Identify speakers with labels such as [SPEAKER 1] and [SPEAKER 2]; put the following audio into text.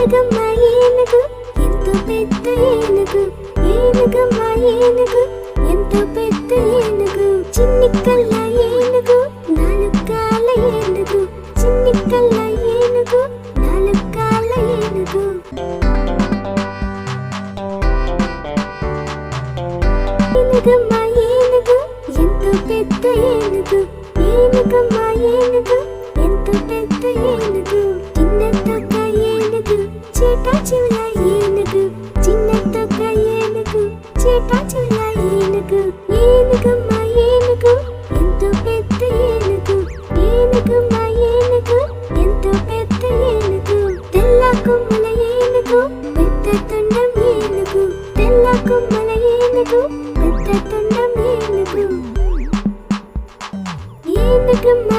[SPEAKER 1] ఏనుగమ్మ ఏనుగు ఎంతో పెద్ద ఏనుగు, ఏనుగమ్మ ఏనుగు ఎంతో పెద్ద ఏనుగు, చిన్ని కళ్ళ ఏనుగు నాలుగు కాళ్ళ ఏనుగు, చిన్ని కళ్ళ ఏనుగు నాలుగు కాళ్ళ ఏనుగు. ఏనుగమ్మ ఏనుగు ఎంతో పెద్ద ఏనుగు, ఏనుగమ్మ ఏనుగు ఎంతో పెద్ద ఏనుగు, చిన్న తొక్క ఏనుగు చేటా చెవుల ఏనుగు, చిన్న తొక్క ఏనుగు చేటా చెవుల ఏనుగు. ఏనుగమ్మ ఏనుగు ఎంతో పెద్ద ఏనుగు, ఏనుగమ్మ ఏనుగు ఎంతో పెద్ద ఏనుగు, తెల్ల కొమ్మల ఏనుగు పెద్ద తొండం ఏనుగు, తెల్ల కొమ్మల ఏనుగు పెద్ద తొండం ఏనుగు. ఏనుగమ్మ